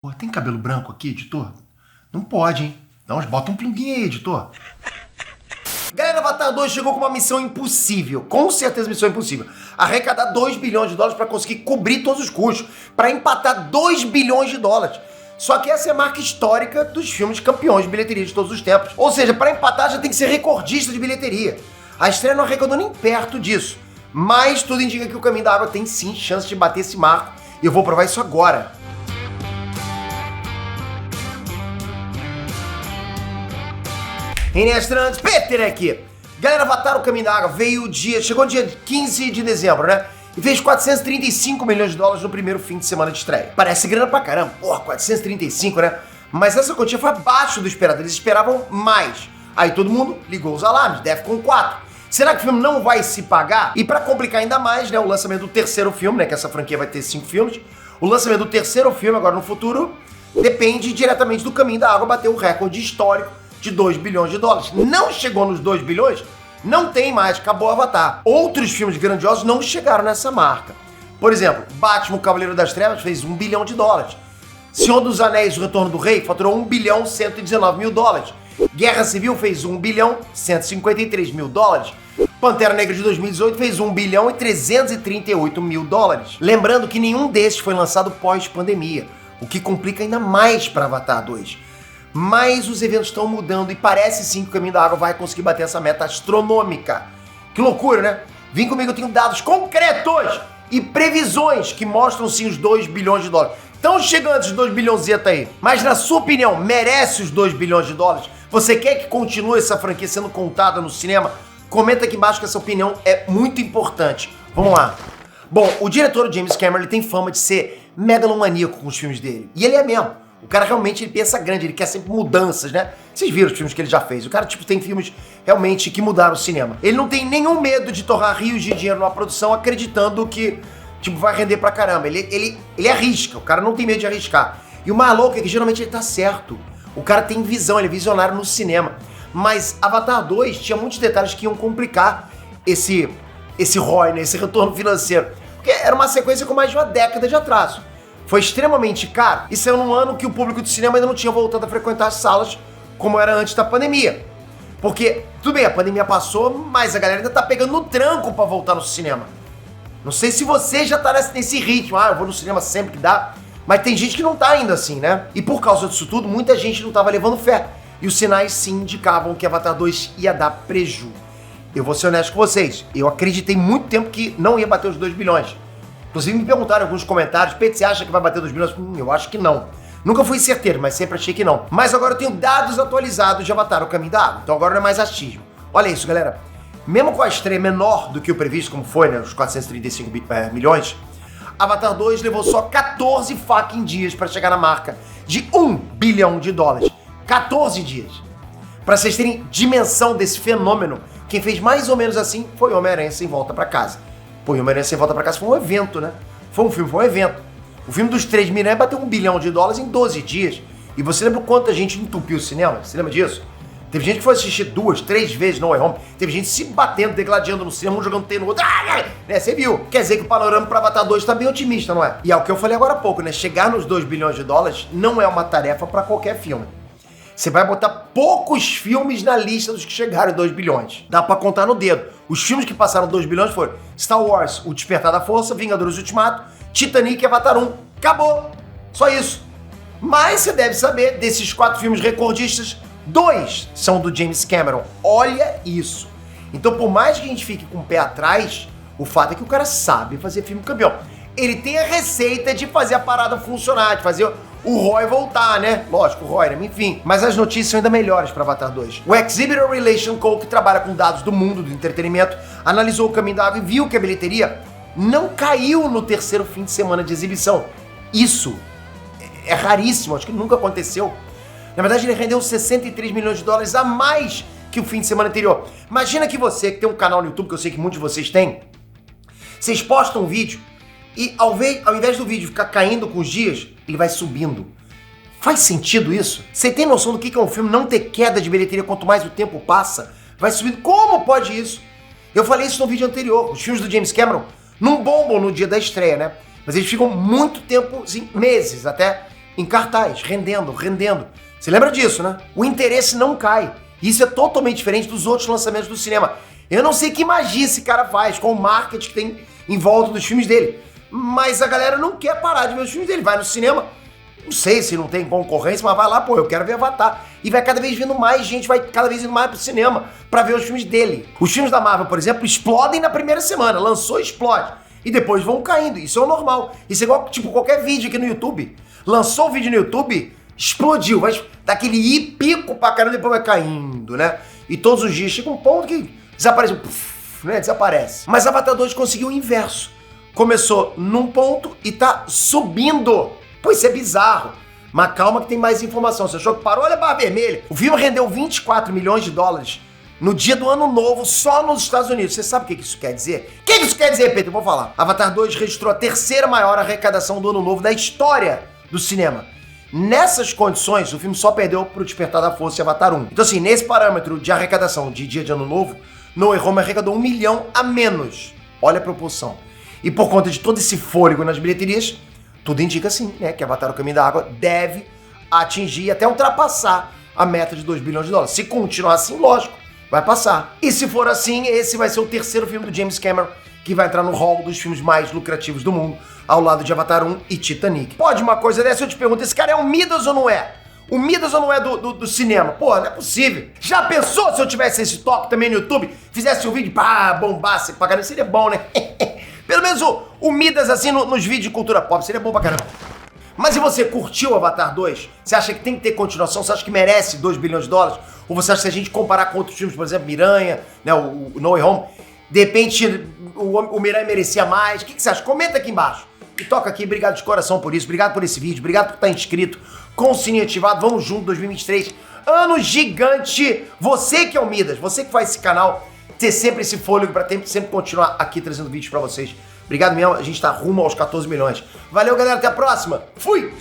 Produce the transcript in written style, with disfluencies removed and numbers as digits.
Pô, tem cabelo branco aqui, editor? Não pode, hein? Não, bota um pinguinho aí, editor. Galera, Avatar 2 chegou com uma missão impossível. Com certeza missão impossível. Arrecadar 2 bilhões de dólares para conseguir cobrir todos os custos. Para empatar 2 bilhões de dólares. Só que essa é a marca histórica dos filmes campeões de bilheteria de todos os tempos. Ou seja, para empatar já tem que ser recordista de bilheteria. A estreia não arrecadou nem perto disso. Mas tudo indica que o Caminho da Água tem sim chance de bater esse marco. E eu vou provar isso agora. Estrantes, Peter aqui. Galera, Avatar o Caminho da Água chegou dia 15 de dezembro, né? E fez 435 milhões de dólares no primeiro fim de semana de estreia. Parece grana pra caramba. Porra, 435, né? Mas essa quantia foi abaixo do esperado. Eles esperavam mais. Aí todo mundo ligou os alarmes. Defcon 4. Será que o filme não vai se pagar? E pra complicar ainda mais, né? O lançamento do terceiro filme, né? Que essa franquia vai ter 5 filmes. O lançamento do terceiro filme, agora no futuro, depende diretamente do Caminho da Água bater o recorde histórico de 2 bilhões de dólares. Não chegou nos 2 bilhões, não tem mais, acabou o Avatar. Outros filmes grandiosos não chegaram nessa marca. Por exemplo, Batman, o Cavaleiro das Trevas, fez 1 bilhão de dólares. Senhor dos Anéis, o Retorno do Rei, faturou 1 bilhão 119 mil dólares. Guerra Civil fez 1 bilhão 153 mil dólares. Pantera Negra de 2018 fez 1 bilhão e 338 mil dólares. Lembrando que nenhum desses foi lançado pós-pandemia, o que complica ainda mais para Avatar 2. Mas os eventos estão mudando e parece sim que o Caminho da Água vai conseguir bater essa meta astronômica. Que loucura, né? Vem comigo, eu tenho dados concretos e previsões que mostram sim os 2 bilhões de dólares. Estão chegando esses 2 bilhões aí. Mas na sua opinião, merece os 2 bilhões de dólares? Você quer que continue essa franquia sendo contada no cinema? Comenta aqui embaixo que essa opinião é muito importante. Vamos lá. Bom, o diretor James Cameron ele tem fama de ser megalomaníaco com os filmes dele. E ele é mesmo. O cara realmente ele pensa grande, ele quer sempre mudanças, né? Vocês viram os filmes que ele já fez. O cara, tem filmes realmente que mudaram o cinema. Ele não tem nenhum medo de torrar rios de dinheiro numa produção acreditando que, vai render pra caramba. Ele arrisca, o cara não tem medo de arriscar. E o mais louco é que geralmente ele tá certo. O cara tem visão, ele é visionário no cinema. Mas Avatar 2 tinha muitos detalhes que iam complicar esse ROI, né? Esse retorno financeiro. Porque era uma sequência com mais de uma década de atraso. Foi extremamente caro e saiu num ano que o público do cinema ainda não tinha voltado a frequentar as salas como era antes da pandemia. Porque, tudo bem, a pandemia passou, mas a galera ainda tá pegando no tranco pra voltar no cinema. Não sei se você já tá nesse ritmo, eu vou no cinema sempre que dá, mas tem gente que não tá ainda assim, né? E por causa disso tudo, muita gente não tava levando fé. E os sinais sim indicavam que Avatar 2 ia dar preju. Eu vou ser honesto com vocês, eu acreditei muito tempo que não ia bater os 2 bilhões. Inclusive me perguntaram em alguns comentários, Pedro, você acha que vai bater 2 bilhões? Eu acho que não. Nunca fui certeiro, mas sempre achei que não. Mas agora eu tenho dados atualizados de Avatar o Caminho da Água, então agora não é mais achismo. Olha isso, galera. Mesmo com a estreia menor do que o previsto, como foi, né, os 435 milhões, Avatar 2 levou só 14 fucking dias para chegar na marca de 1 bilhão de dólares. 14 dias. Para vocês terem dimensão desse fenômeno, quem fez mais ou menos assim foi Homem-Aranha Sem Volta para Casa. Pô, e Homem-Aranha Sem Volta pra Casa foi um evento, né? Foi um evento. O filme dos 3 milhões bateu 1 bilhão de dólares em 12 dias. E você lembra quanta gente entupiu o cinema? Você lembra disso? Teve gente que foi assistir 2, 3 vezes No Way Home. Teve gente se batendo, degladiando no cinema, um jogando T no outro. Né? Você viu? Quer dizer que o panorama pra Avatar 2 tá bem otimista, não é? E é o que eu falei agora há pouco, né? Chegar nos 2 bilhões de dólares não é uma tarefa pra qualquer filme. Você vai botar poucos filmes na lista dos que chegaram a 2 bilhões. Dá pra contar no dedo. Os filmes que passaram 2 bilhões foram Star Wars, O Despertar da Força, Vingadores Ultimato, Titanic e Avatar 1. Acabou. Só isso. Mas você deve saber, desses 4 filmes recordistas, 2 são do James Cameron. Olha isso. Então, por mais que a gente fique com o pé atrás, o fato é que o cara sabe fazer filme campeão. Ele tem a receita de fazer a parada funcionar, de fazer o ROI voltar, né? Lógico, o ROI, né? Enfim. Mas as notícias são ainda melhores para Avatar 2. O Exhibitor Relation Co., que trabalha com dados do mundo do entretenimento, analisou o Caminho da Água e viu que a bilheteria não caiu no terceiro fim de semana de exibição. Isso é raríssimo, acho que nunca aconteceu. Na verdade, ele rendeu 63 milhões de dólares a mais que o fim de semana anterior. Imagina que você, que tem um canal no YouTube, que eu sei que muitos de vocês têm, vocês postam um vídeo e ao invés do vídeo ficar caindo com os dias, ele vai subindo. Faz sentido isso? Você tem noção do que é um filme não ter queda de bilheteria quanto mais o tempo passa? Vai subindo. Como pode isso? Eu falei isso no vídeo anterior. Os filmes do James Cameron não bombam no dia da estreia, né? Mas eles ficam muito tempo, assim, meses, até em cartaz, rendendo. Você lembra disso, né? O interesse não cai. Isso é totalmente diferente dos outros lançamentos do cinema. Eu não sei que magia esse cara faz com o marketing que tem em volta dos filmes dele. Mas a galera não quer parar de ver os filmes dele. Vai no cinema, não sei se não tem concorrência, mas vai lá, pô, eu quero ver Avatar. E vai cada vez vindo mais gente, vai cada vez indo mais pro cinema pra ver os filmes dele. Os filmes da Marvel, por exemplo, explodem na primeira semana. Lançou, explode. E depois vão caindo. Isso é o normal. Isso é igual, tipo, qualquer vídeo aqui no YouTube. Lançou o vídeo no YouTube, explodiu. Vai dar aquele pico pra caramba e depois vai caindo, né? E todos os dias chega um ponto que desaparece. Puff, né? Desaparece. Mas Avatar 2 conseguiu o inverso. Começou num ponto e tá subindo. Pô, isso é bizarro. Mas calma que tem mais informação. Você achou que parou? Olha a barra vermelha. O filme rendeu 24 milhões de dólares no dia do Ano Novo, só nos Estados Unidos. Você sabe o que isso quer dizer? O que isso quer dizer, Pedro? Eu vou falar. Avatar 2 registrou a terceira maior arrecadação do Ano Novo da história do cinema. Nessas condições, o filme só perdeu pro Despertar da Força e Avatar 1. Então, assim, nesse parâmetro de arrecadação de dia de Ano Novo, No Way Home arrecadou 1 milhão a menos. Olha a proporção. E por conta de todo esse fôlego nas bilheterias, tudo indica sim, né, que Avatar: O Caminho da Água deve atingir e até ultrapassar a meta de 2 bilhões de dólares. Se continuar assim, lógico, vai passar. E se for assim, esse vai ser o terceiro filme do James Cameron que vai entrar no hall dos filmes mais lucrativos do mundo, ao lado de Avatar 1 e Titanic. Pode uma coisa dessa? Eu te pergunto, esse cara é um Midas ou não é? O Midas ou não é do cinema? Pô, não é possível. Já pensou se eu tivesse esse toque também no YouTube, fizesse um vídeo, pá, bombasse pra caramba? Seria bom, né? Pelo menos o Midas, assim, nos vídeos de cultura pop, seria bom pra caramba. Mas e você, curtiu Avatar 2? Você acha que tem que ter continuação? Você acha que merece 2 bilhões de dólares? Ou você acha que se a gente comparar com outros filmes, por exemplo, Miranha, né, o No Way Home, de repente o Miranha merecia mais? O que você acha? Comenta aqui embaixo. E toca aqui, obrigado de coração por isso, obrigado por esse vídeo, obrigado por estar inscrito, com o sininho ativado, vamos junto, 2023, ano gigante. Você que é o Midas, você que faz esse canal ter sempre esse fôlego pra sempre continuar aqui trazendo vídeos pra vocês. Obrigado mesmo, a gente tá rumo aos 14 milhões. Valeu, galera, até a próxima. Fui!